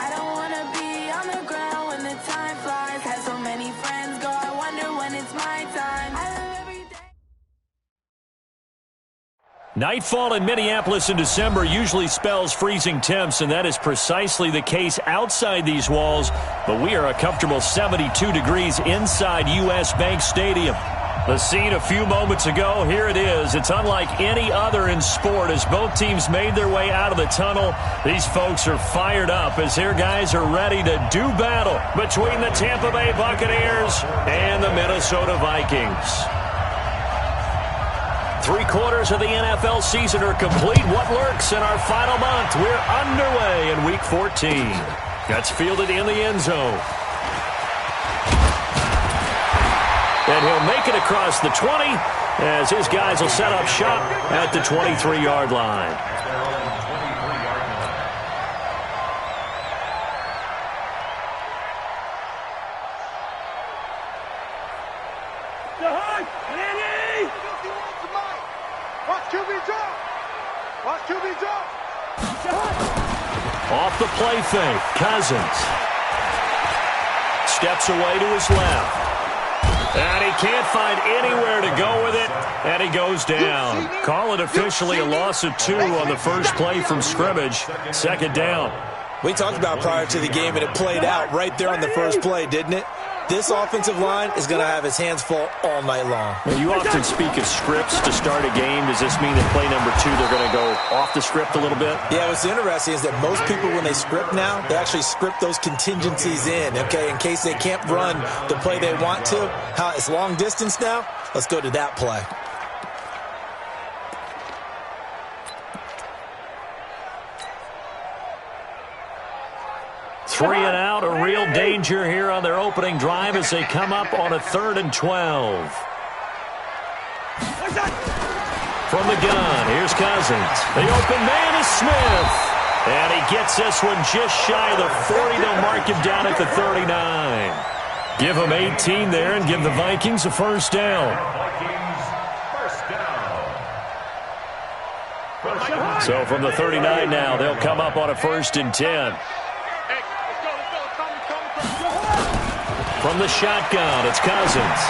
I don't want to be on the ground when the time flies. Had so many friends go, I wonder when it's my time. I live every day. Nightfall in Minneapolis in December usually spells freezing temps, and that is precisely the case outside these walls. But we are a comfortable 72 degrees inside U.S. Bank Stadium. The scene a few moments ago, here it is. It's unlike any other in sport as both teams made their way out of the tunnel. These folks are fired up as their guys are ready to do battle between the Tampa Bay Buccaneers and the Minnesota Vikings. 3/4 of the NFL season are complete. What lurks in our final month? We're underway in Week 14. That's fielded in the end zone. And he'll make it across the 20 as his guys will set up shop at the 23-yard line. Off the play fake, Cousins steps away to his left. And he can't find anywhere to go with it, and he goes down. Call it officially a loss of 2 on the first play from scrimmage. Second down. We talked about prior to the game, and it played out right there on the first play, didn't it? This offensive line is going to have his hands full all night long. Now, you often speak of scripts to start a game. Does this mean that play number 2, they're going to go off the script a little bit? Yeah, what's interesting is that most people, when they script now, they actually script those contingencies in, okay, in case they can't run the play they want to. How it's long distance now? Let's go to that play. Three and out, a real danger here on their opening drive as they come up on a 3rd and 12. From the gun, here's Cousins. The open man is Smith. And he gets this one just shy of the 40. They'll mark him down at the 39. Give him 18 there and give the Vikings a first down. So from the 39 now, they'll come up on a 1st and 10. From the shotgun, it's Cousins.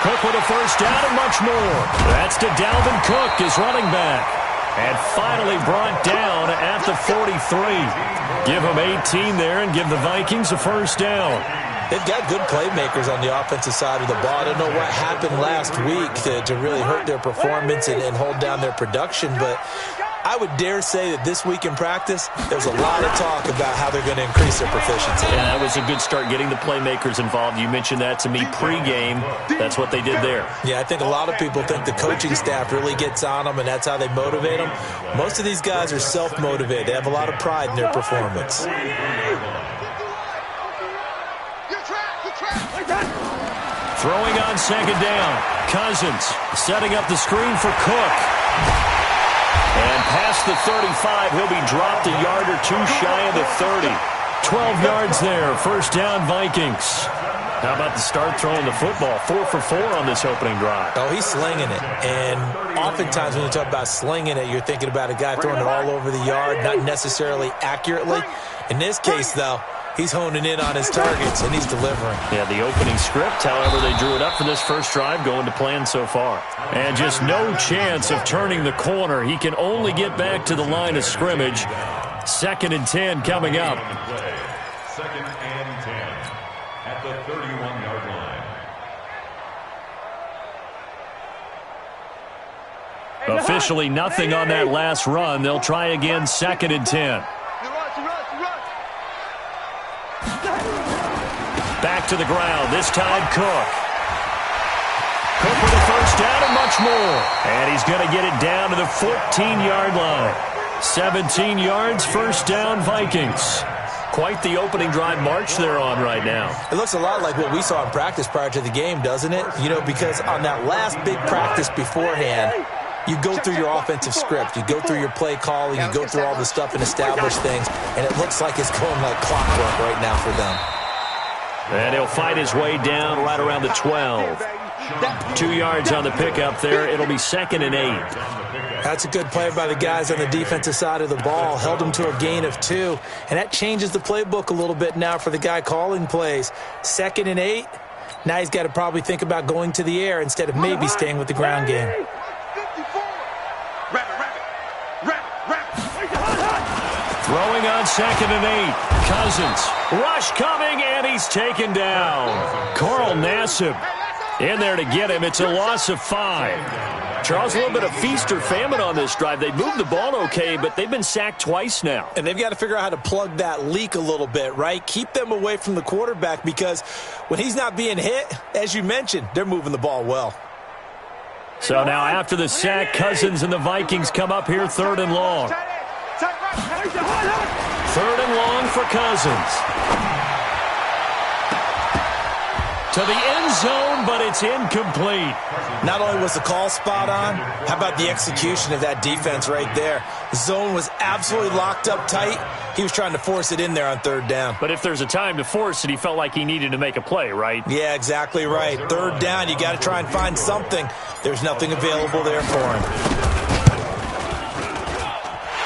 Cook with a first down and much more. That's to Dalvin Cook, his running back. And finally brought down at the 43. Give him 18 there and give the Vikings a first down. They've got good playmakers on the offensive side of the ball. I don't know what happened last week to really hurt their performance and hold down their production, but I would dare say that this week in practice, there's a lot of talk about how they're going to increase their proficiency. Yeah, that was a good start getting the playmakers involved. You mentioned that to me pregame. That's what they did there. Yeah, I think a lot of people think the coaching staff really gets on them, and that's how they motivate them. Most of these guys are self-motivated. They have a lot of pride in their performance. Throwing on second down. Cousins setting up the screen for Cook. And past the 35, he'll be dropped a yard or 2 shy of the 30. 12 yards there, first down Vikings. How about the start throwing the football? 4 for 4 on this opening drive. Oh, he's slinging it. And oftentimes when you talk about slinging it, you're thinking about a guy throwing it all over the yard, not necessarily accurately. In this case, though, he's honing in on his targets, and he's delivering. Yeah, the opening script, however, they drew it up for this first drive, going to plan so far. And just no chance of turning the corner. He can only get back to the line of scrimmage. 2nd and 10 coming up. 2nd and 10 at the 31-yard line. Officially nothing on that last run. They'll try again, 2nd and 10. Back to the ground, this time Cook. Cook with a first down and much more. And he's going to get it down to the 14-yard line. 17 yards, first down Vikings. Quite the opening drive march they're on right now. It looks a lot like what we saw in practice prior to the game, doesn't it? You know, because on that last big practice beforehand, you go through your offensive script. You go through your play calling. You go through all the stuff and establish things. And it looks like it's going like clockwork right now for them. And he'll fight his way down right around the 12. 2 yards on the pickup there. It'll be 2nd and 8. That's a good play by the guys on the defensive side of the ball. Held them to a gain of 2. And that changes the playbook a little bit now for the guy calling plays. 2nd and 8. Now he's got to probably think about going to the air instead of maybe staying with the ground game. Throwing on 2nd and 8. Cousins. Rush coming, and he's taken down. Carl Nassib in there to get him. It's a loss of 5. Charles, a little bit of feast or famine on this drive. They moved the ball okay, but they've been sacked twice now. And they've got to figure out how to plug that leak a little bit, right? Keep them away from the quarterback because when he's not being hit, as you mentioned, they're moving the ball well. So now after the sack, Cousins and the Vikings come up here 3rd and long. 3rd and long for Cousins. To the end zone, but it's incomplete. Not only was the call spot on, how about the execution of that defense right there? The zone was absolutely locked up tight. He was trying to force it in there on 3rd down. But if there's a time to force it, he felt like he needed to make a play, right? Yeah, exactly right. 3rd down, you got to try and find something. There's nothing available there for him.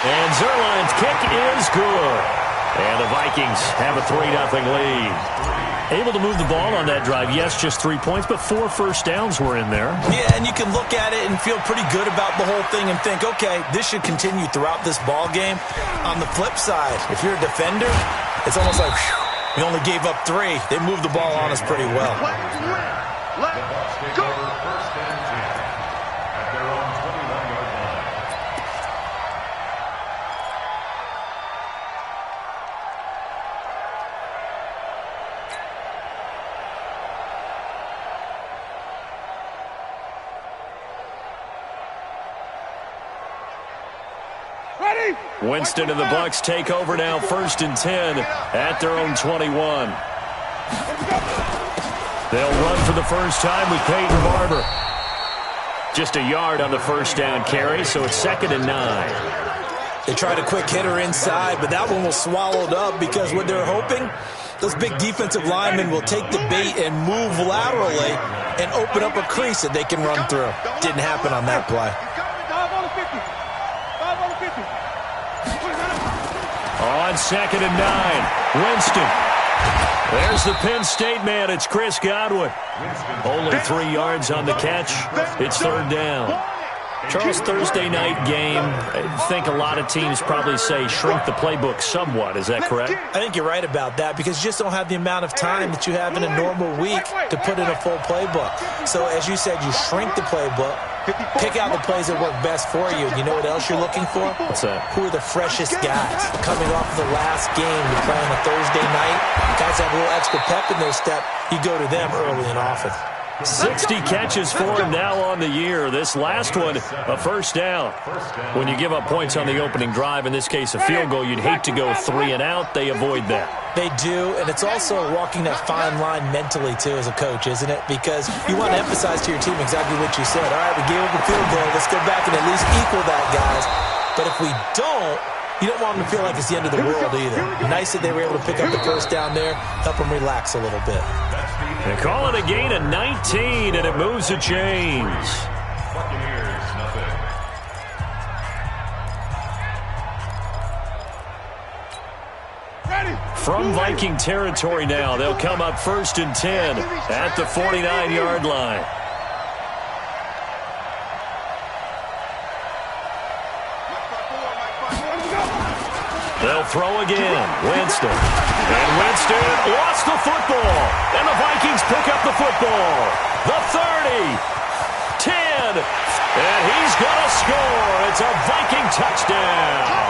And Zerline's kick is good. And the Vikings have a 3-0 lead. Able to move the ball on that drive. Yes, just 3 points, but 4 first downs were in there. Yeah, and you can look at it and feel pretty good about the whole thing and think, okay, this should continue throughout this ball game. On the flip side, if you're a defender, it's almost like, whew, we only gave up 3. They moved the ball on us pretty well. Let's go. 1st and 10 at their own 21-yard line. Winston and the Bucs take over now, 1st and 10 at their own 21. They'll run for the first time with Peyton Barber. Just a yard on the first down carry, so it's 2nd and 9. They tried a quick hitter inside, but that one was swallowed up because what they're hoping, those big defensive linemen will take the bait and move laterally and open up a crease that they can run through. Didn't happen on that play. On 2nd and 9, Winston. There's the Penn State man. It's Chris Godwin. Only 3 yards on the catch. It's 3rd down. Charles, Thursday night game, I think a lot of teams probably say shrink the playbook somewhat. Is that correct? I think you're right about that because you just don't have the amount of time that you have in a normal week to put in a full playbook. So as you said, you shrink the playbook, pick out the plays that work best for you. You know what else you're looking for? What's that? Who are the freshest guys coming off of the last game to play on a Thursday night? Guys have a little extra pep in their step. You go to them early and often. 60 catches for him now on the year. This last one, a first down. When you give up points on the opening drive, in this case a field goal, you'd hate to go 3 and out. They avoid that. They do, and it's also walking that fine line mentally, too, as a coach, isn't it? Because you want to emphasize to your team exactly what you said. All right, we gave up a field goal. Let's go back and at least equal that, guys. But if we don't, you don't want them to feel like it's the end of the world either. Nice that they were able to pick up the first down there, help them relax a little bit. They call it a gain of 19, and it moves the chains. Buccaneers, nothing. From Viking territory now, they'll come up 1st and 10 at the 49-yard line. They'll throw again. Winston. And Winston lost the football. And the Vikings pick up the football. The 30. 10. And he's going to score. It's a Viking touchdown.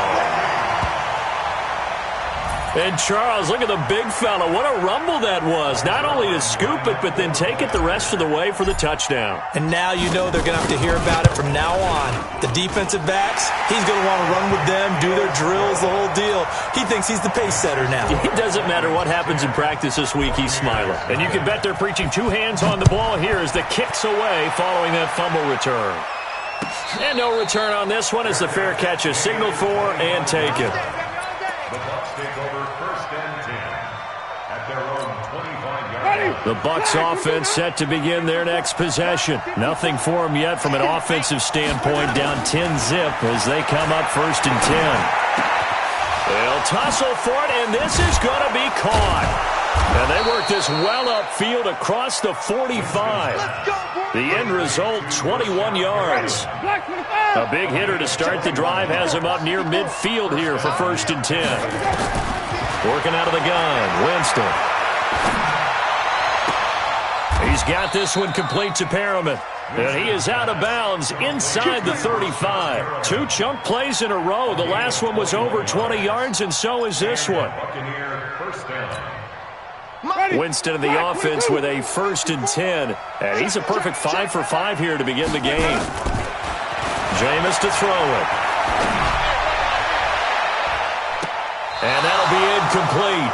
And Charles, look at the big fella. What a rumble that was. Not only to scoop it, but then take it the rest of the way for the touchdown. And now you know they're going to have to hear about it from now on. The defensive backs, he's going to want to run with them, do their drills, the whole deal. He thinks he's the pace setter now. It doesn't matter what happens in practice this week, he's smiling. And you can bet they're preaching 2 hands on the ball here as the kick's away following that fumble return. And no return on this one as the fair catch is signaled for and taken. The Bucs take over 1st and 10 at their own 25-yard line. The Bucs offense set to begin their next possession. Nothing for them yet from an offensive standpoint, down 10-zip as they come up 1st and 10. They'll tussle for it, and this is going to be caught. And they work this well upfield across the 45. The end result, 21 yards. A big hitter to start the drive has him up near midfield here for 1st and 10. Working out of the gun, Winston. He's got this one complete to Perriman. And he is out of bounds inside the 35. 2 chunk plays in a row. The last one was over 20 yards, and so is this one. Buccaneer first down. Winston of the offense with a 1st and 10. And he's a perfect 5 for 5 here to begin the game. Jameis to throw it. And that'll be incomplete.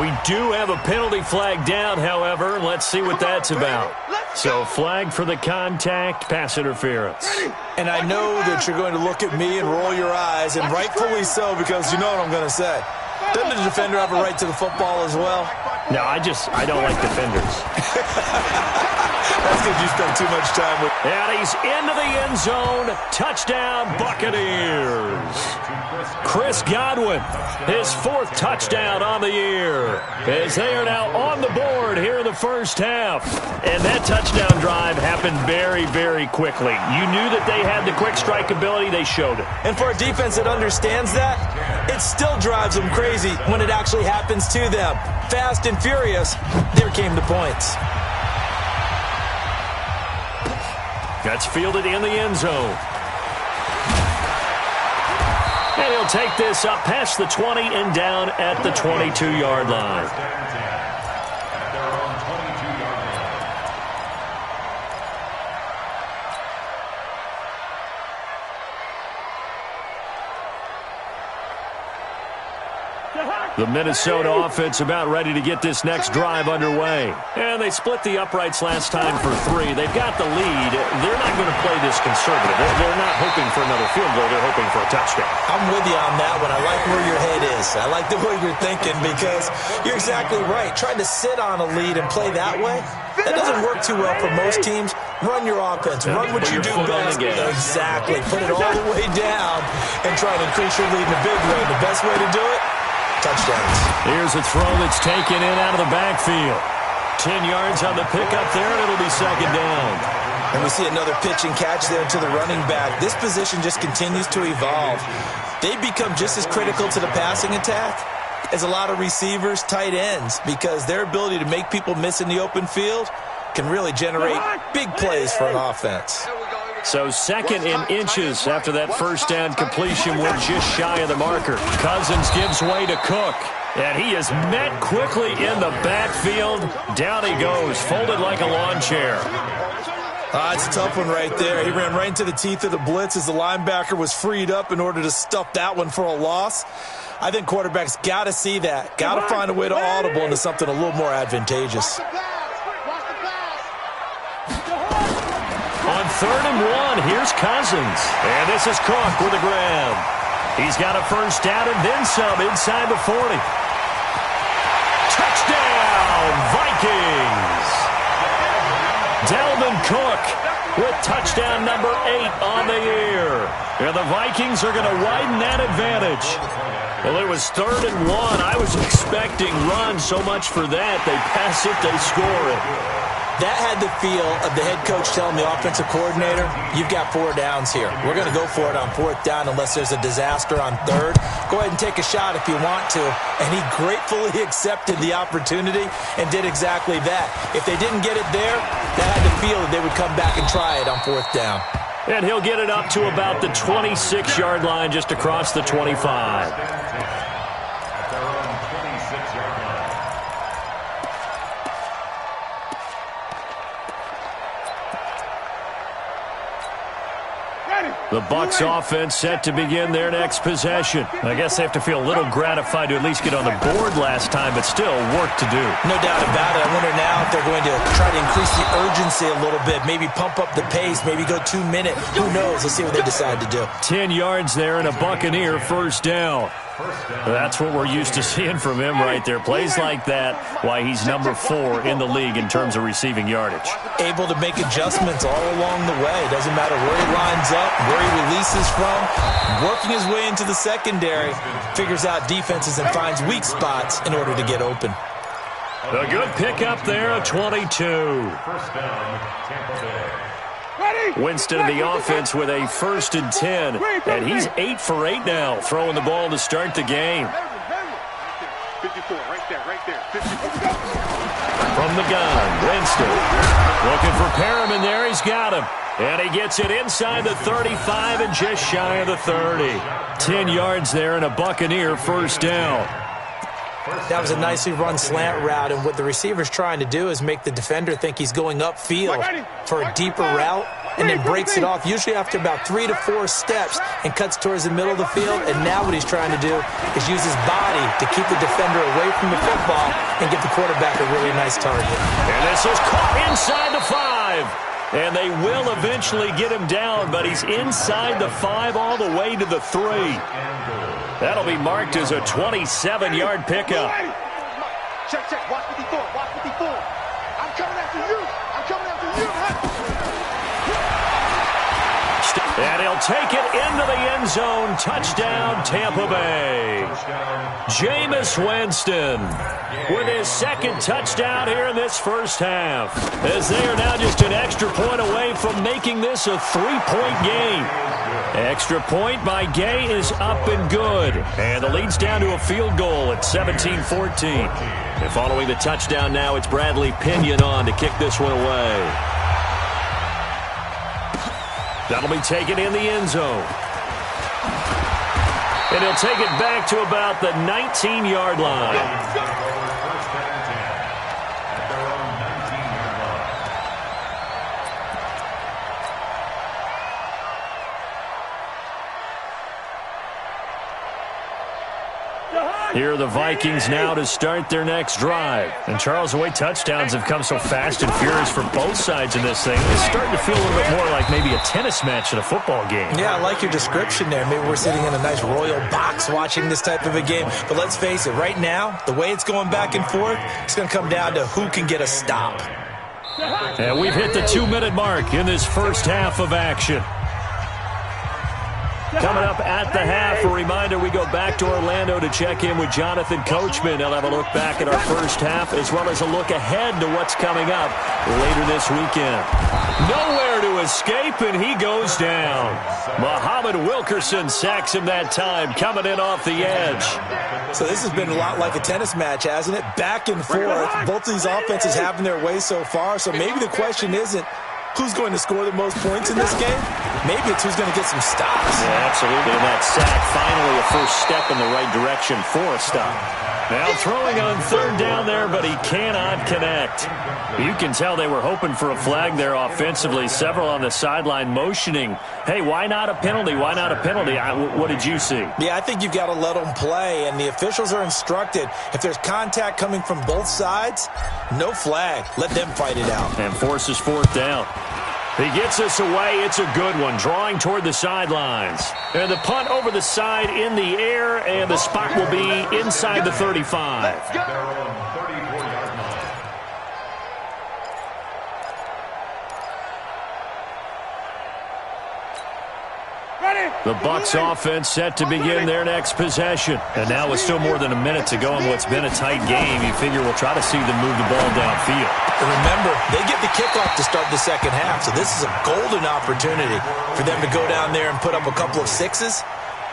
We do have a penalty flag down, however. Let's see what that's about. So flag for the contact, pass interference. And I know that you're going to look at me and roll your eyes, and rightfully so, because you know what I'm going to say. Doesn't the defender have a right to the football as well? No, I don't like defenders. That's because you spend too much time with... And he's into the end zone. Touchdown, Buccaneers. Chris Godwin, his 4th touchdown on the year, as they are now on the board here in the first half. And that touchdown drive happened very, very quickly. You knew that they had the quick strike ability. They showed it. And for a defense that understands that, it still drives them crazy when it actually happens to them. Fast and furious, there came the points. That's fielded in the end zone. And he'll take this up past the 20 and down at the 22-yard line. At their own 22-yard line. The Minnesota offense about ready to get this next drive underway. And they split the uprights last time for 3. They've got the lead. They're not going to play this conservative. They're not hoping for another field goal. They're hoping for a touchdown. I'm with you on that one. I like where your head is. I like the way you're thinking, because you're exactly right. Trying to sit on a lead and play that way, that doesn't work too well for most teams. Run your offense. Run what you do best. Exactly. Put it all the way down and try to increase your lead in a big way. The best way to do it, touchdowns. Here's a throw that's taken in out of the backfield. 10 yards on the pickup there, and it'll be 2nd down. And we see another pitch and catch there to the running back. This position just continues to evolve. They become just as critical to the passing attack as a lot of receivers, tight ends, because their ability to make people miss in the open field can really generate big plays for an offense. So 2nd and inches after that first down completion went just shy of the marker. Cousins gives way to Cook. And he is met quickly in the backfield. Down he goes, folded like a lawn chair. It's a tough one right there. He ran right into the teeth of the blitz as the linebacker was freed up in order to stuff that one for a loss. I think quarterbacks got to see that. Got to find a way to audible into something a little more advantageous. On 3rd and 1, here's Cousins. And this is Cook with a grab. He's got a first down and then some inside the 40. Touchdown, Vikings! Dalvin Cook with touchdown number 8 on the year. And the Vikings are going to widen that advantage. Well, it was 3rd and 1. I was expecting run, so much for that. They pass it, they score it. That had the feel of the head coach telling the offensive coordinator, you've got 4 downs here. We're going to go for it on 4th down unless there's a disaster on 3rd. Go ahead and take a shot if you want to. And he gratefully accepted the opportunity and did exactly that. If they didn't get it there, that had the feel that they would come back and try it on 4th down. And he'll get it up to about the 26-yard line, just across the 25. At their own 26-yard line. The Bucs offense set to begin their next possession. I guess they have to feel a little gratified to at least get on the board last time, but still work to do. No doubt about it. I wonder now if they're going to try to increase the urgency a little bit, maybe pump up the pace, maybe go 2 minute. Who knows? Let's see what they decide to do. 10 yards there and a Buccaneer first down. That's what we're used to seeing from him right there. Plays like that, why he's number 4 in the league in terms of receiving yardage. Able to make adjustments all along the way. Doesn't matter where he lines up, where he releases from. Working his way into the secondary, figures out defenses and finds weak spots in order to get open. A good pickup there, a 22. First down, Tampa Bay. Winston in the offense with a 1st and 10. And he's 8 for 8 now, throwing the ball to start the game. 54, right there, 54. From the gun, Winston. Looking for Perriman there, he's got him. And he gets it inside the 35 and just shy of the 30. 10 yards there and a Buccaneer first down. That was a nicely run slant route, and what the receiver's trying to do is make the defender think he's going upfield for a deeper route, and then breaks it off, usually after about 3 to 4 steps, and cuts towards the middle of the field. And now what he's trying to do is use his body to keep the defender away from the football and give the quarterback a really nice target. And this is caught inside the 5. And they will eventually get him down, but he's inside the 5 all the way to the 3. That'll be marked as a 27-yard pickup. Check, watch 54, watch 54. I'm coming after you. I'm coming after you. And he'll take it into the end zone. Touchdown, Tampa Bay. Jameis Winston with his 2nd touchdown here in this first half, as they are now just an extra point away from making this a 3-point game. Extra point by Gay is up and good. And the lead's down to a field goal at 17-14. And following the touchdown now, it's Bradley Pinion on to kick this one away. That'll be taken in the end zone. And he'll take it back to about the 19-yard line. Here are the Vikings now to start their next drive. And, Charles, the way touchdowns have come so fast and furious for both sides in this thing, it's starting to feel a little bit more like maybe a tennis match in a football game. Yeah, I like your description there. Maybe we're sitting in a nice royal box watching this type of a game. But let's face it, right now, the way it's going back and forth, it's going to come down to who can get a stop. And we've hit the 2-minute mark in this first half of action. Coming up at the half, a reminder, we go back to Orlando to check in with Jonathan Coachman. He'll have a look back at our first half as well as a look ahead to what's coming up later this weekend. Nowhere to escape, and he goes down. Muhammad Wilkerson sacks him that time, coming in off the edge. So this has been a lot like a tennis match, hasn't it? Back and forth. Both of these offenses having their way so far, so maybe the question isn't who's going to score the most points in this game. Maybe it's who's going to get some stops. Yeah, absolutely. And that sack, finally a first step in the right direction for a stop. Now throwing on 3rd down there, but he cannot connect. You can tell they were hoping for a flag there offensively. Several on the sideline motioning, hey, why not a penalty? Why not a penalty? What did you see? Yeah, I think you've got to let them play, and the officials are instructed, if there's contact coming from both sides, no flag. Let them fight it out. And forces 4th down. He gets us away. It's a good one, drawing toward the sidelines. And the punt over the side in the air, and the spot will be inside the 35. The Bucs offense set to begin their next possession. And now with still more than a minute to go in what's been a tight game, you figure we'll try to see them move the ball downfield. And remember, they get the kickoff to start the second half, so this is a golden opportunity for them to go down there and put up a couple of 6s.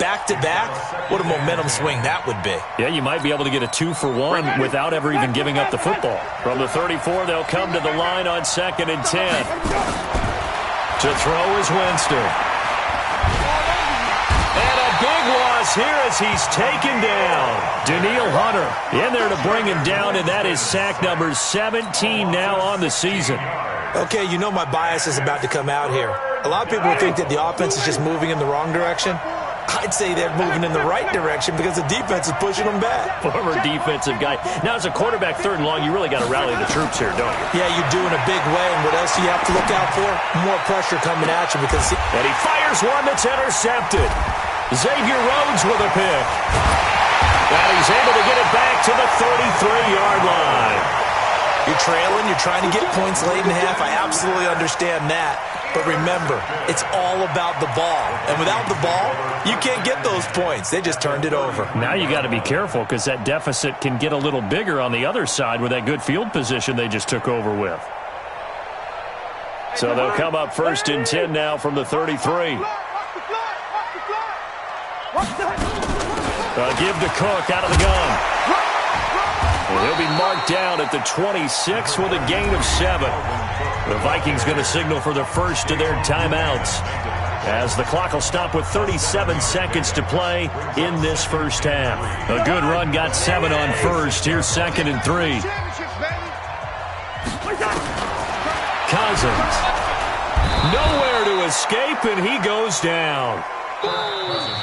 Back-to-back, what a momentum swing that would be. Yeah, you might be able to get a 2-for-1 without ever even giving up the football. From the 34, they'll come to the line on 2nd and 10. To throw is Winston. And a big loss here as he's taken down. Daniil Hunter in there to bring him down, and that is sack number 17 now on the season. Okay, you know my bias is about to come out here. A lot of people think that the offense is just moving in the wrong direction. I'd say they're moving in the right direction because the defense is pushing them back. Former defensive guy. Now, as a quarterback, 3rd and long, you really got to rally the troops here, don't you? Yeah, you do in a big way. And what else do you have to look out for? More pressure coming at you because... And he fires one that's intercepted. Xavier Rhodes with a pick. And he's able to get it back to the 33-yard line. You're trailing, you're trying to get points late in half. I absolutely understand that. But remember, it's all about the ball. And without the ball, you can't get those points. They just turned it over. Now you got to be careful because that deficit can get a little bigger on the other side with that good field position they just took over with. So they'll come up 1st and 10 now from the 33. Give to Cook out of the gun. And he'll be marked down at the 26 with a gain of 7. The Vikings going to signal for the first of their timeouts as the clock will stop with 37 seconds to play in this first half. A good run got 7 on first. Here's 2nd and 3. Cousins. Nowhere to escape, and he goes down.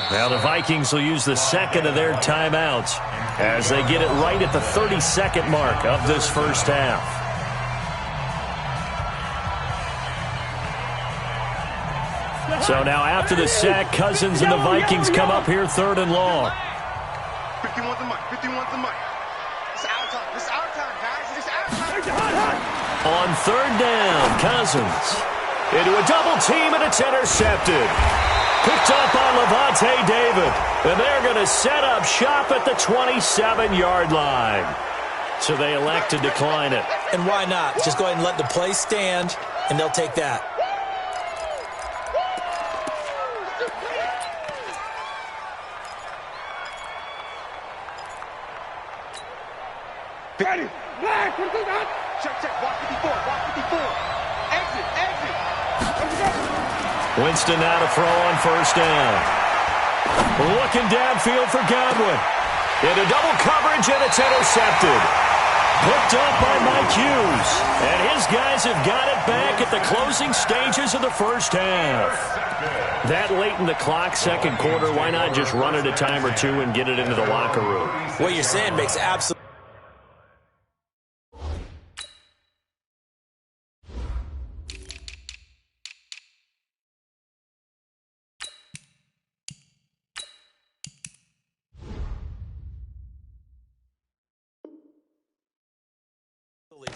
Now the Vikings will use the second of their timeouts as they get it right at the 30-second mark of this first half. So now after the sack, Cousins and the Vikings come up here 3rd and long. 51's the mic. 51's the mic. It's our time. It's our time, guys. It's our time. On 3rd down, Cousins into a double team, and it's intercepted. Picked up by Levante David. And they're going to set up shop at the 27-yard line. So they elect to decline it. And why not? Just go ahead and let the play stand, and they'll take that. Ready. Check. Walk 54. Walk 54. Exit. Winston now to throw on 1st down. Looking downfield for Godwin. Into double coverage, and it's intercepted. Picked up by Mike Hughes. And his guys have got it back at the closing stages of the first half. That late in the clock, second quarter, why not just run it a time or two and get it into the locker room? What you're saying makes absolute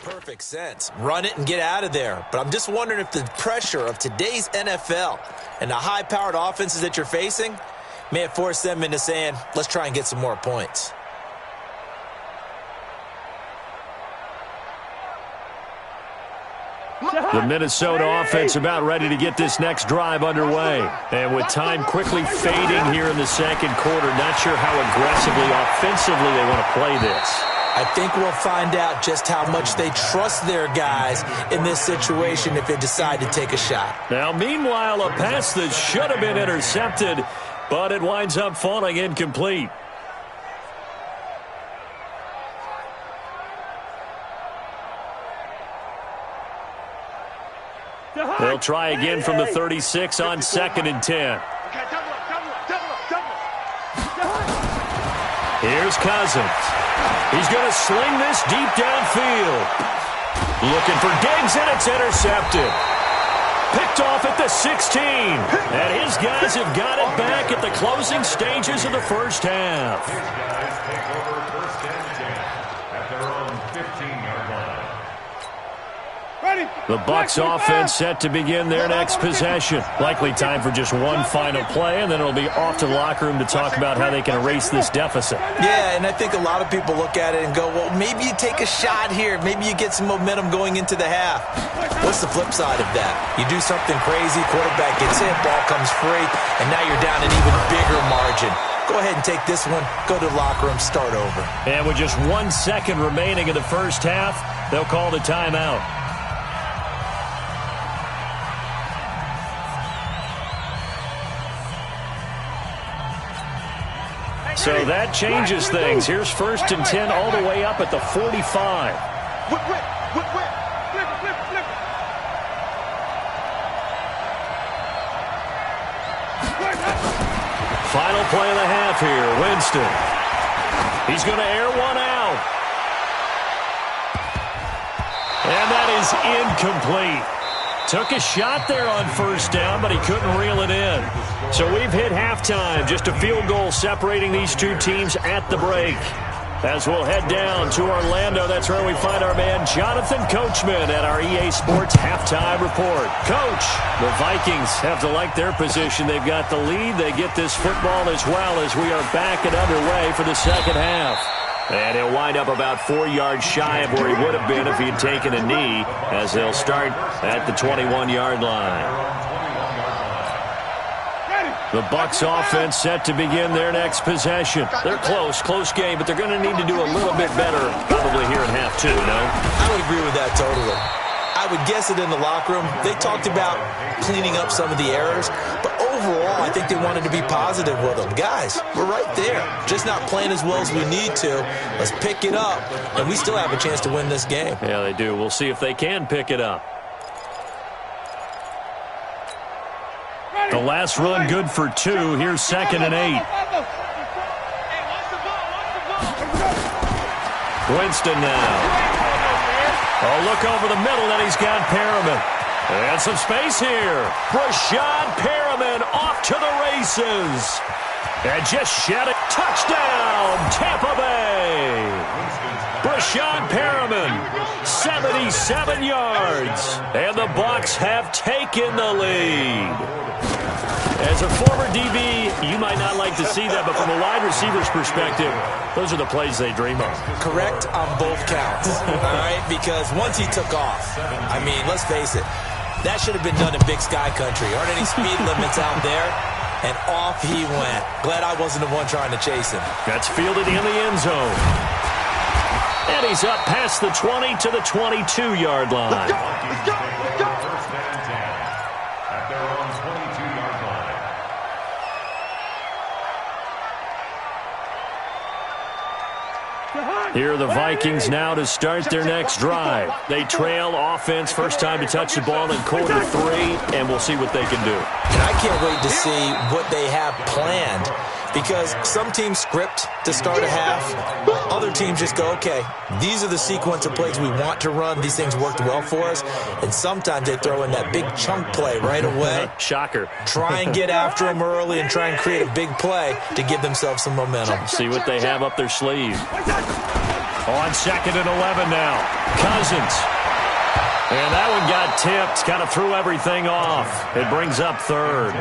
perfect sense. Run it and get out of there. But I'm just wondering if the pressure of today's NFL and the high-powered offenses that you're facing may have forced them into saying, let's try and get some more points. The Minnesota offense about ready to get this next drive underway. And with time quickly fading here in the second quarter, not sure how aggressively, offensively they want to play this. I think we'll find out just how much they trust their guys in this situation if they decide to take a shot. Now, meanwhile, a pass that should have been intercepted, but it winds up falling incomplete. They'll try again from the 36 on 2nd and 10. Here's Cousins. He's going to sling this deep downfield. Looking for Diggs, and it's intercepted. Picked off at the 16. And his guys have got it back at the closing stages of the first half. His guys take over 1st and 10 at their own 15-yard line. The Bucs offense set to begin their next possession. Likely time for just one final play, and then it'll be off to the locker room to talk about how they can erase this deficit. Yeah, and I think a lot of people look at it and go, well, maybe you take a shot here. Maybe you get some momentum going into the half. What's the flip side of that? You do something crazy, quarterback gets hit, ball comes free, and now you're down an even bigger margin. Go ahead and take this one, go to the locker room, start over. And with just 1 second remaining in the first half, they'll call the timeout. So that changes things. Here's 1st and 10 all the way up at the 45. Final play of the half here. Winston. He's going to air one out. And that is incomplete. Took a shot there on first down, but he couldn't reel it in. So we've hit halftime. Just a field goal separating these two teams at the break. As we'll head down to Orlando, that's where we find our man Jonathan Coachman at our EA Sports Halftime Report. Coach, the Vikings have to like their position. They've got the lead. They get this football as well as we are back and underway for the second half. And he'll wind up about 4 yards shy of where he would have been if he had taken a knee, as they'll start at the 21-yard line. The Bucs offense set to begin their next possession. They're close game, but they're going to need to do a little bit better probably here in half two, no? I would agree with that totally. I would guess it in the locker room. They talked about cleaning up some of the errors, but overall, I think they wanted to be positive with them. Guys, we're right there. Just not playing as well as we need to. Let's pick it up, and we still have a chance to win this game. Yeah, they do. We'll see if they can pick it up. The last run good for 2. Here's 2nd and 8. Winston now. Oh, look over the middle, and he's got Perriman. And some space here. Rashad Perriman off to the races. And just shed it. Touchdown, Tampa Bay. Rashad Perriman, 77 yards. And the Bucs have taken the lead. As a former DB, you might not like to see that, but from a wide receiver's perspective, those are the plays they dream of. Correct on both counts, all right? Because once he took off, I mean, let's face it, that should have been done in Big Sky Country. Aren't any speed limits out there? And off he went. Glad I wasn't the one trying to chase him. That's fielded in the end zone. And he's up past the 20 to the 22-yard line. Let's go. First and 10 at their own 22-yard line. Here are the Vikings now to start their next drive. They trail offense, first time to touch the ball in quarter 3, and we'll see what they can do. And I can't wait to see what they have planned, because some teams script to start a half. Other teams just go, okay, these are the sequence of plays we want to run. These things worked well for us. And sometimes they throw in that big chunk play right away. Shocker. Try and get after them early and try and create a big play to give themselves some momentum. See what they have up their sleeve. On 2nd and 11 now. Cousins. And that one got tipped. Kind of threw everything off. It brings up 3rd.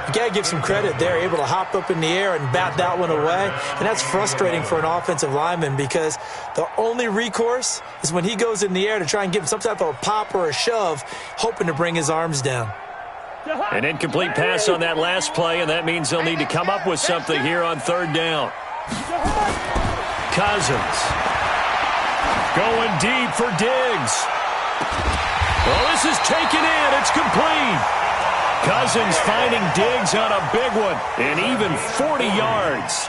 You got to give some credit there, able to hop up in the air and bat that one away. And that's frustrating for an offensive lineman, because the only recourse is when he goes in the air to try and give him some type of a pop or a shove, hoping to bring his arms down. An incomplete pass on that last play, and that means they'll need to come up with something here on 3rd down. Cousins. Going deep for Diggs. Well, this is taken in. It's complete. Cousins finding Diggs on a big one, and even 40 yards.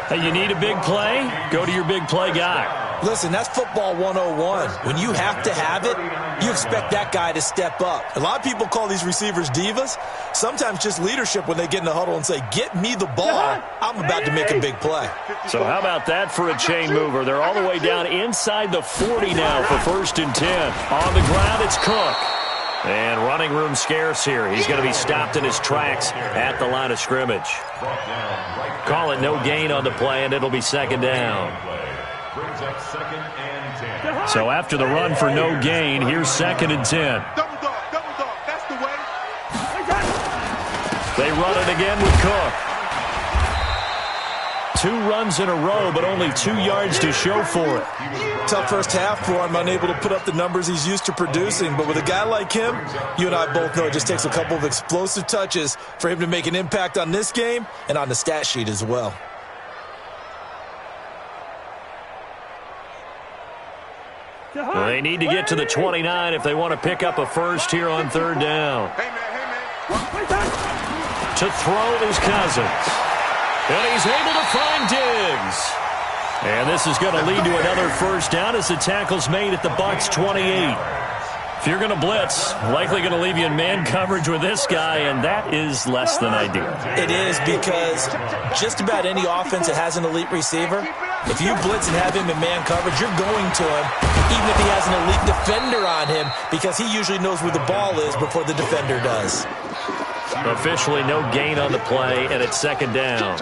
Hey, you need a big play? Go to your big play guy. Listen, that's football 101. When you have to have it, you expect that guy to step up. A lot of people call these receivers divas. Sometimes just leadership when they get in the huddle and say, get me the ball. I'm about to make a big play. So how about that for a chain mover? They're all the way down inside the 40 now for 1st and 10. On the ground, it's Cook. And running room scarce here. He's going to be stopped in his tracks at the line of scrimmage. Call it no gain on the play, and it'll be 2nd down. So after the run for no gain, here's 2nd and 10. Double dog, that's the way. They run it again with Cook. 2 runs in a row, but only 2 yards to show for it. Tough first half for him, unable to put up the numbers he's used to producing. But with a guy like him, you and I both know it just takes a couple of explosive touches for him to make an impact on this game and on the stat sheet as well. Well, they need to get to the 29 if they want to pick up a first here on 3rd down. Hey, man. To throw is Cousins. And he's able to find Diggs. And this is going to lead to another first down as the tackle's made at the Bucs 28. If you're going to blitz, likely going to leave you in man coverage with this guy, and that is less than ideal. It is, because just about any offense that has an elite receiver, if you blitz and have him in man coverage, you're going to him even if he has an elite defender on him, because he usually knows where the ball is before the defender does. Officially no gain on the play, and it's second down.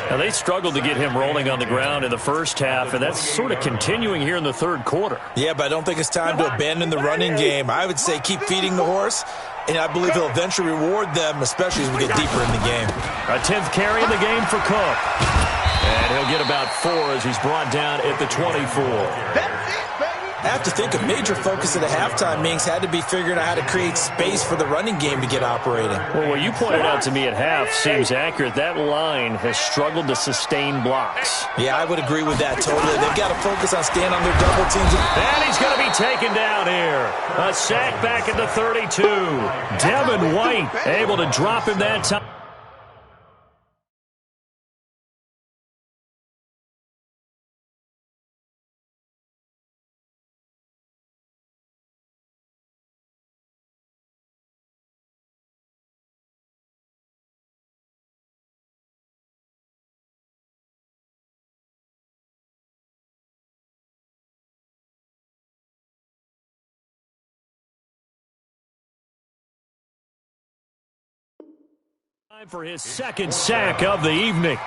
Now, they struggled to get him rolling on the ground in the first half, and that's sort of continuing here in the third quarter. Yeah, but I don't think it's time to abandon the running game. I would say keep feeding the horse, and I believe he'll eventually reward them, especially as we get deeper in the game. A 10th carry in the game for Cook. And he'll get about 4 as he's brought down at the 24. I have to think a major focus at the halftime, Minks, had to be figuring out how to create space for the running game to get operating. Well, what you pointed out to me at half seems accurate. That line has struggled to sustain blocks. Yeah, I would agree with that totally. They've got to focus on staying on their double teams. And he's going to be taken down here. A sack back at the 32. Devin White able to drop him that time. Time for his second sack of the evening.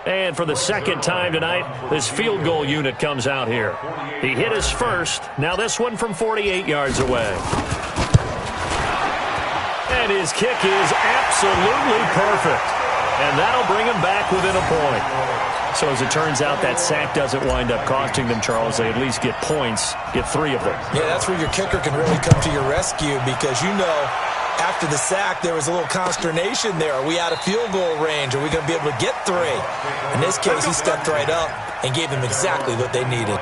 And for the second time tonight, this field goal unit comes out here. He hit his first. Now this one from 48 yards away. And his kick is absolutely perfect. And that'll bring him back within a point. So as it turns out, that sack doesn't wind up costing them, Charles. They at least get points, get 3 of them. Yeah, that's where your kicker can really come to your rescue because, you know, after the sack, there was a little consternation there. Are we out of field goal range? Are we going to be able to get 3? In this case, he stepped right up and gave them exactly what they needed.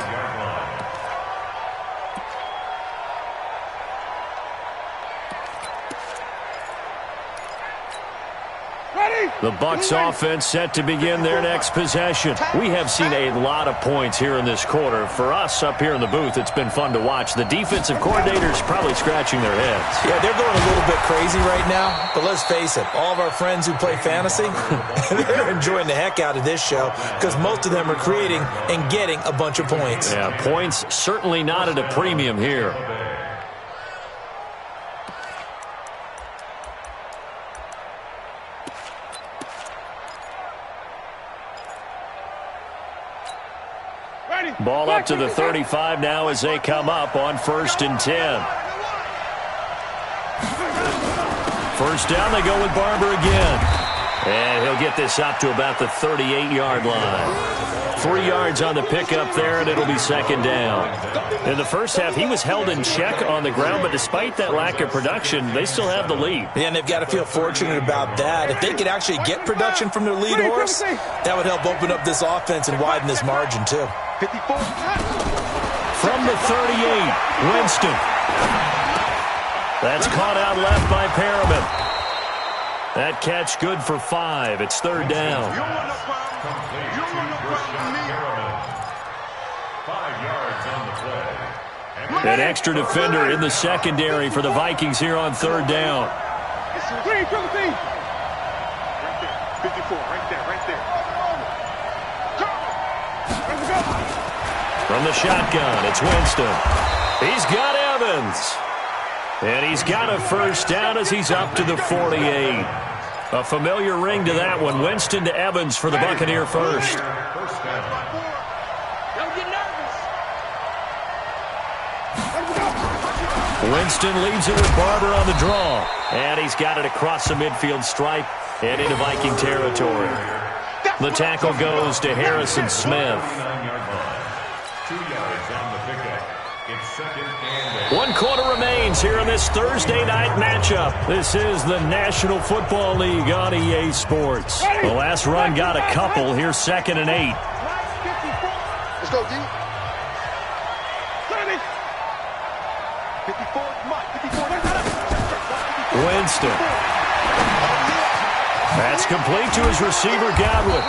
The Bucs offense set to begin their next possession. We have seen a lot of points here in this quarter. For us up here in the booth, it's been fun to watch. The defensive coordinators probably scratching their heads. Yeah, they're going a little bit crazy right now. But let's face it, all of our friends who play fantasy, they're enjoying the heck out of this show because most of them are creating and getting a bunch of points. Yeah, points certainly not at a premium here. Ball up to the 35 now as they come up on 1st and 10. First down, they go with Barber again. And he'll get this up to about the 38-yard line. 3 yards on the pickup there, and it'll be second down. In the first half, he was held in check on the ground, but despite that lack of production, they still have the lead. Yeah, and they've got to feel fortunate about that. If they could actually get production from their lead horse, that would help open up this offense and widen this margin, too. 54. From the 38, Winston. That's caught out left by Perriman. That catch good for 5. It's third down. You don't want no problem. You don't want no problem with me. 5 yards on the play. An extra defender in the secondary for the Vikings here on third down. Right there. 54, right there, right there. From the shotgun, it's Winston. He's got Evans. And he's got a first down as he's up to the 48. A familiar ring to that one. Winston to Evans for the Buccaneer first. Winston leaves it with Barber on the draw. And he's got it across the midfield stripe and into Viking territory. The tackle goes to Harrison Smith. 2 yards on the pickup. It's second and 1 quarter remains here in this Thursday night matchup. This is the National Football League on EA Sports. The last run got a couple. Here's 2nd and 8. Let's go, D. 54, Mike, 54. Winston. That's complete to his receiver, Godwin.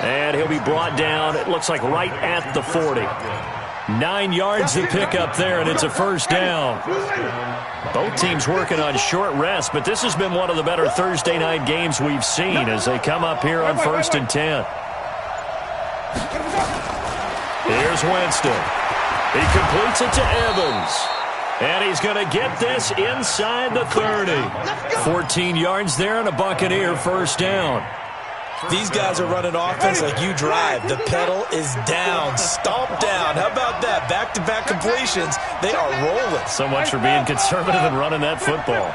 And he'll be brought down, it looks like right at the 40. 9 yards to pick up there, and it's a first down. Both teams working on short rest, but this has been one of the better Thursday night games we've seen as they come up here on 1st and 10. Here's Winston. He completes it to Evans. And he's going to get this inside the 30. 14 yards there and a Buccaneer first down. These guys are running offense like you drive. The pedal is down, stomp down. How about that? Back-to-back completions. They are rolling. So much for being conservative and running that football.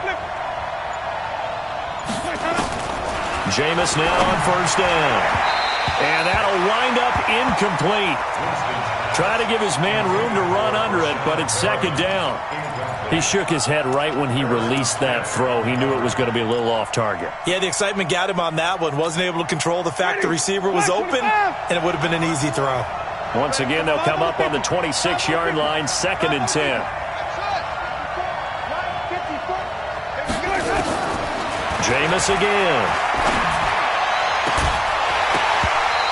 Jameis now on first down. And that'll wind up incomplete. Try to give his man room to run under it, but it's second down. He shook his head right when he released that throw. He knew it was going to be a little off target. Yeah, the excitement got him on that one. Wasn't able to control the fact the receiver was open, and it would have been an easy throw. Once again, they'll come up on the 26-yard line, 2nd and 10. Jameis again.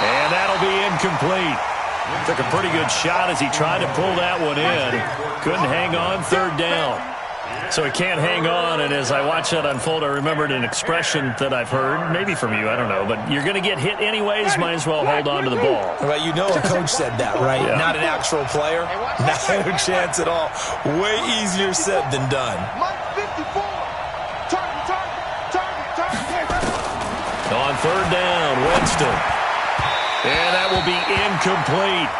And that'll be incomplete. Took a pretty good shot as he tried to pull that one in. Couldn't hang on, 3rd down. So he can't hang on, and as I watched that unfold, I remembered an expression that I've heard, maybe from you, I don't know, but you're going to get hit anyways, might as well hold on to the ball. Right, you know a coach said that, right? Yeah. Not an actual player. Not a chance at all. Way easier said than done. On 3rd down, Winston. And that will be incomplete.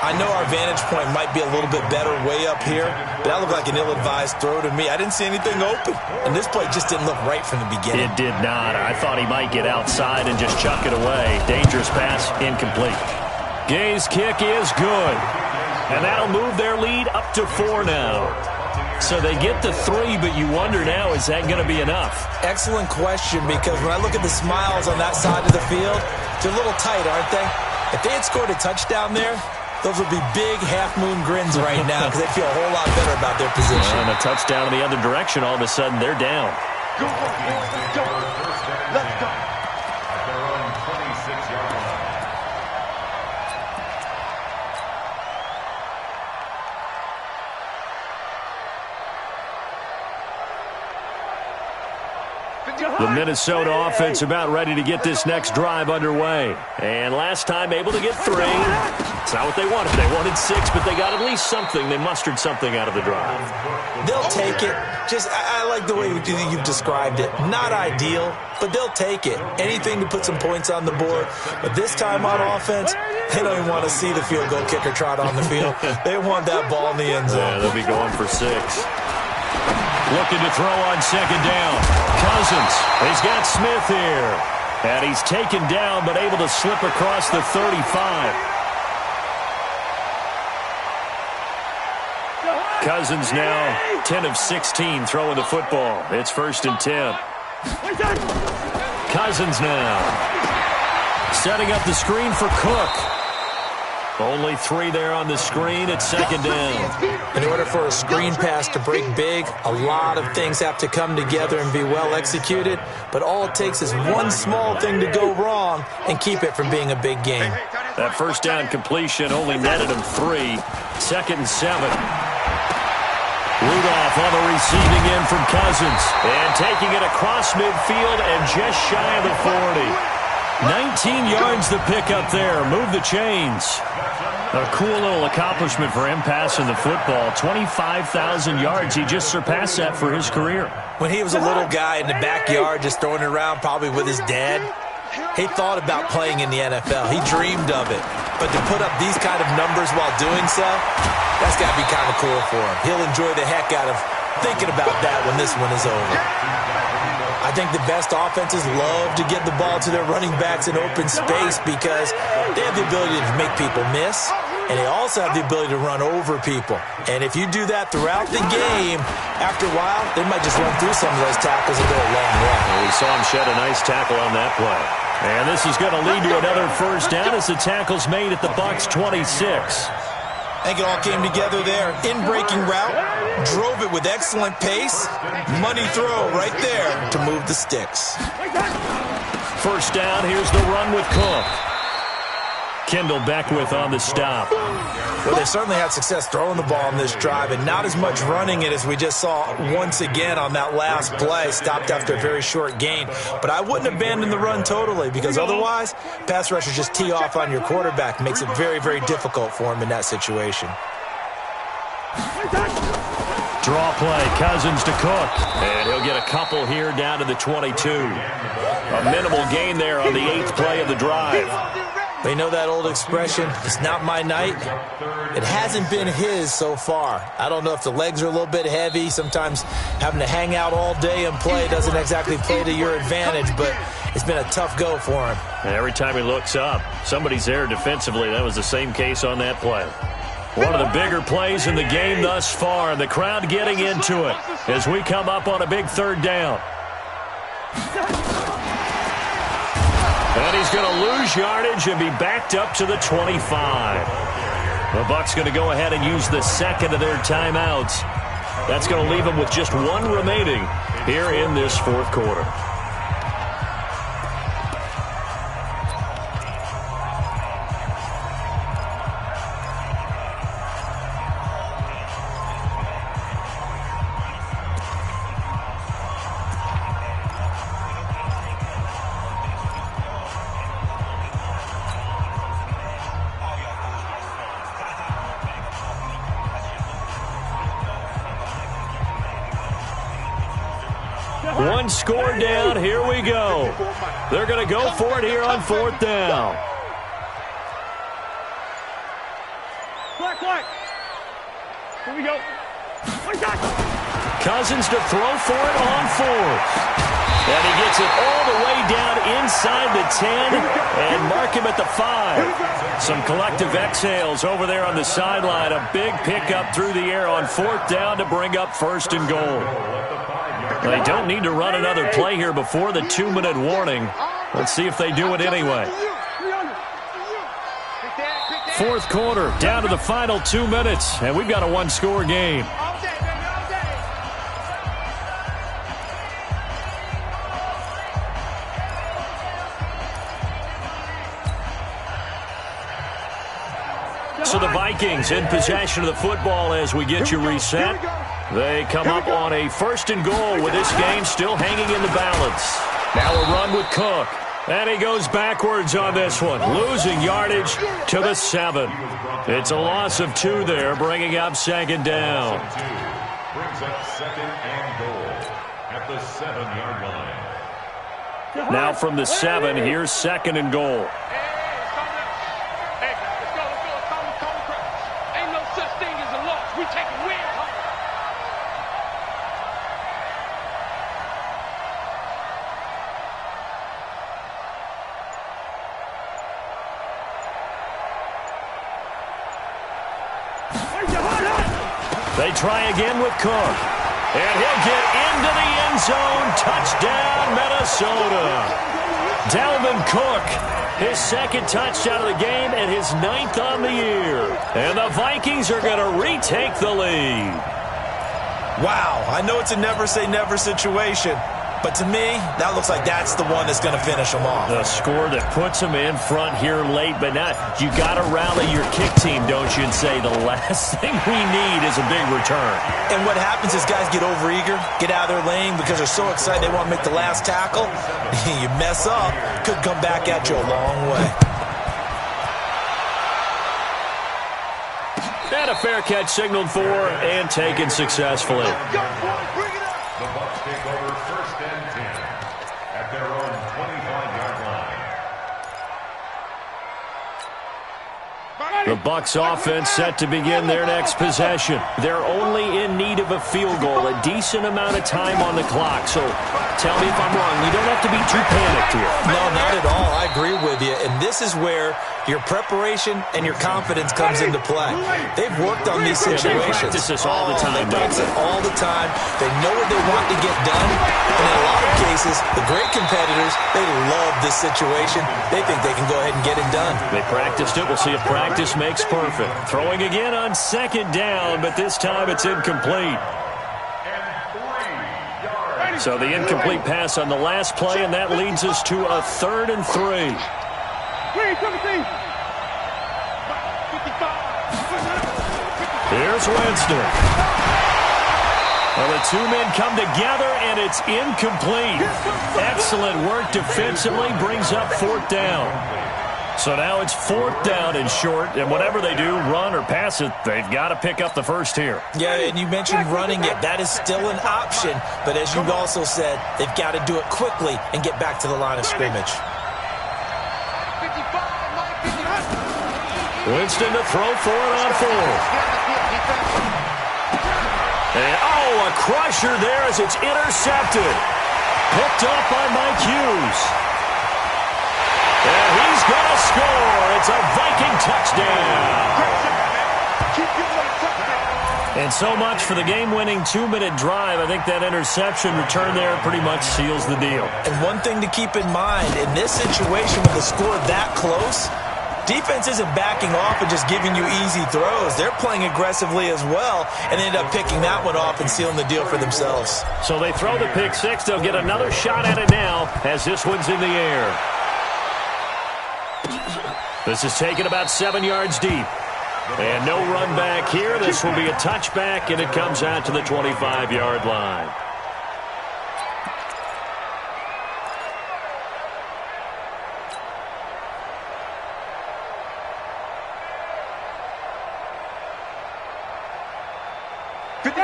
I know our vantage point might be a little bit better way up here, but that looked like an ill-advised throw to me. I didn't see anything open, and this play just didn't look right from the beginning. It did not. I thought he might get outside and just chuck it away. Dangerous pass, incomplete. Gay's kick is good, and that'll move their lead up to 4 now. So they get to 3, but you wonder now, is that going to be enough? Excellent question, because when I look at the smiles on that side of the field, they're a little tight, aren't they? If they had scored a touchdown there, those would be big half-moon grins right now because they feel a whole lot better about their position. And a touchdown in the other direction, all of a sudden they're down. Go, go, let's go. At their own 26-yard line. The Minnesota offense about ready to get this next drive underway. And last time able to get 3. It's not what they wanted. They wanted 6, but they got at least something. They mustered something out of the drive. They'll take it. I like the way you've described it. Not ideal, but they'll take it. Anything to put some points on the board. But this time on offense, they don't even want to see the field goal kicker trot on the field. They want that ball in the end zone. Yeah, they'll be going for 6. Looking to throw on 2nd down. Cousins. He's got Smith here. And he's taken down but able to slip across the 35. Cousins now 10 of 16 throwing the football. It's 1st and 10. Cousins now setting up the screen for Cook. Only 3 there on the screen. It's 2nd down. In order for a screen pass to break big, a lot of things have to come together and be well executed. But all it takes is one small thing to go wrong and keep it from being a big game. That 1st down completion only netted him 3. 2nd and 7. Rudolph on the receiving end from Cousins. And taking it across midfield and just shy of the 40. 19 yards the pick up there. Move the chains. A cool little accomplishment for him passing the football. 25,000 yards. He just surpassed that for his career. When he was a little guy in the backyard just throwing it around probably with his dad, he thought about playing in the NFL. He dreamed of it. But to put up these kind of numbers while doing so, that's got to be kind of cool for him. He'll enjoy the heck out of thinking about that when this one is over. I think the best offenses love to get the ball to their running backs in open space because they have the ability to make people miss, and they also have the ability to run over people. And if you do that throughout the game, after a while, they might just run through some of those tackles and go a long way. We saw him shed a nice tackle on that play. And this is going to lead to another 1st down as the tackle's made at the Bucs 26. I think it all came together there. In-breaking route, drove it with excellent pace. Money throw right there to move the sticks. 1st down, here's the run with Cook. Kendall Beckwith on the stop. Well, they certainly had success throwing the ball on this drive and not as much running it as we just saw once again on that last play. Stopped after a very short gain. But I wouldn't abandon the run totally because otherwise, pass rushers just tee off on your quarterback. Makes it very, very difficult for him in that situation. Draw play, Cousins to Cook. And he'll get a couple here down to the 22. A minimal gain there on the 8th play of the drive. They know that old expression, it's not my night. It hasn't been his so far. I don't know if the legs are a little bit heavy. Sometimes having to hang out all day and play doesn't exactly play to your advantage, but it's been a tough go for him. And every time he looks up, somebody's there defensively. That was the same case on that play. One of the bigger plays in the game thus far, and the crowd getting into it as we come up on a big 3rd down. And he's going to lose yardage and be backed up to the 25. The Bucs going to go ahead and use the second of their timeouts. That's going to leave them with just one remaining here in this 4th quarter. One score down. Here we go. They're going to go for it here on 4th down. Here we go. Cousins to throw for it on 4th. And he gets it all the way down inside the 10 and mark him at the 5. Some collective exhales over there on the sideline. A big pickup through the air on 4th down to bring up 1st and goal. They don't need to run another play here before the 2-minute warning. Let's see if they do it anyway. 4th quarter, down to the final 2 minutes, and we've got a 1-score game. So the Vikings in possession of the football as we get you reset. They come up on a 1st and goal with this game still hanging in the balance. Now a run with Cook. And he goes backwards on this one, losing yardage to the 7. It's a loss of 2 there, bringing up 2nd down. Brings up 2nd and goal at the 7-yard line. Now from the 7, here's 2nd and goal. They try again with Cook. And he'll get into the end zone. Touchdown, Minnesota. Dalvin Cook, his 2nd touchdown of the game and his 9th on the year. And the Vikings are going to retake the lead. Wow, I know it's a never-say-never situation, but to me, that looks like that's the one that's going to finish them off. The score that puts them in front here late, but now you got to rally your kick team, don't you, and say the last thing we need is a big return. And what happens is guys get overeager, get out of their lane because they're so excited they want to make the last tackle. You mess up, could come back at you a long way. And a fair catch signaled for and taken successfully. The Bucs take over 1st and 10 at their own 25-yard line. The Bucs offense set to begin their next possession. They're only in need of a field goal, a decent amount of time on the clock. So tell me if I'm wrong. We don't have to be too panicked here. No, not at all. I agree with you. And this is where your preparation and your confidence comes into play. They've worked on these situations. They practice this all the time. They practice it all the time. They know what they want to get done. And in a lot of cases, the great competitors, they love this situation. They think they can go ahead and get it done. They practiced it. We'll see if practice makes perfect. Throwing again on 2nd down, but this time it's incomplete. So the incomplete pass on the last play, and that leads us to a 3rd and 3. Here's Winston. Well, the two men come together, and it's incomplete. Excellent work defensively, brings up 4th down. So now it's 4th down and short, and whatever they do, run or pass it, they've got to pick up the first here. Yeah, and you mentioned running it. That is still an option, but as you've also said, they've got to do it quickly and get back to the line of scrimmage. Winston to throw for it on 4th. And, a crusher there as it's intercepted. Picked up by Mike Hughes. And he's going to score. It's a Viking touchdown. And so much for the game-winning 2-minute drive. I think that interception return there pretty much seals the deal. And one thing to keep in mind, in this situation with the score that close, defense isn't backing off and just giving you easy throws. They're playing aggressively as well and end up picking that one off and sealing the deal for themselves. So they throw the pick six. They'll get another shot at it now as this one's in the air. This is taken about 7 yards deep. And no run back here. This will be a touchback, and it comes out to the 25-yard line.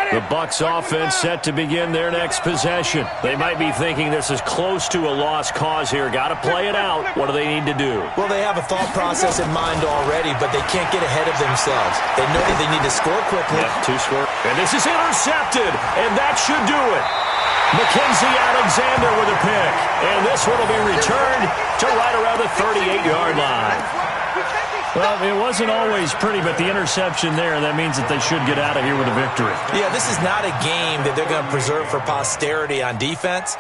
The Bucs offense set to begin their next possession. They might be thinking this is close to a lost cause here. Got to play it out. What do they need to do? Well, they have a thought process in mind already, but they can't get ahead of themselves. They know that they need to score quickly. Yep, 2 score. And this is intercepted, and that should do it. Mackenzie Alexander with a pick. And this one will be returned to right around the 38-yard line. Well, it wasn't always pretty, but the interception there, that means that they should get out of here with a victory. Yeah, this is not a game that they're going to preserve for posterity on defense,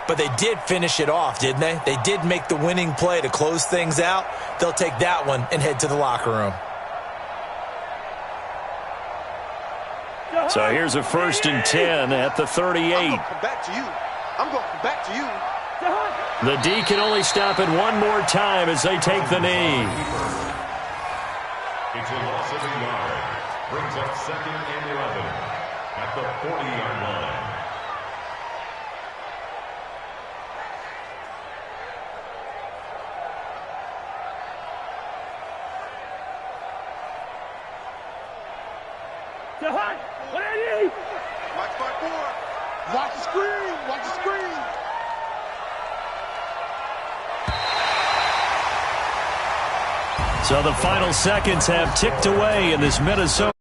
but they did finish it off, didn't they? They did make the winning play to close things out. They'll take that one and head to the locker room. So here's a 1st and 10 at the 38. I'm going to come back to you. I'm going to come back to you. The D can only stop it one more time as they take the knee. It's a loss of a yard. Brings up 2nd and 11 at the 40-yard line. Watch my board. Watch the screen. Watch the screen. So the final seconds have ticked away in this Minnesota.